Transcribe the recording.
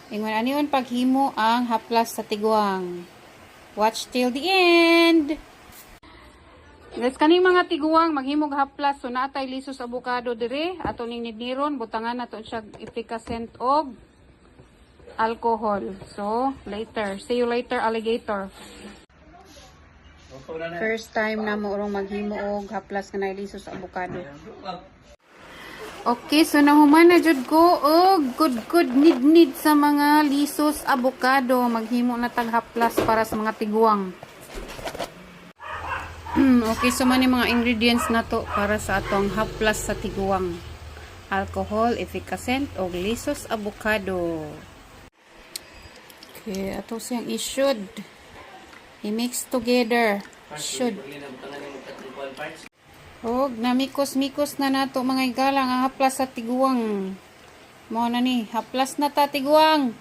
Ingon anion paghimo ang haplas sa tiguang. Watch till the end. Guys, kaning mga tiguang maghimog haplas so naatay lisos avocado dire ato ning nidniron butangan nato siya efficacent og alcohol. So, later. See you later, alligator. First time na mo urong maghimo og haplas nga lisos avocado. Okay, so nahuman na jud ko og good need sa mga lisos avocado. Maghimo na tag haplas para sa mga tiguang. Okay, so man mga ingredients na to para sa atong haplas sa tiguang. Alcohol, efficacent og lisos avocado. Okay, ato siyang i-should. I-mix together. Should. Og namikos-mikos na nato mga igala nga haplas sa tiguang. Mo na ni, haplas na ta tiguang.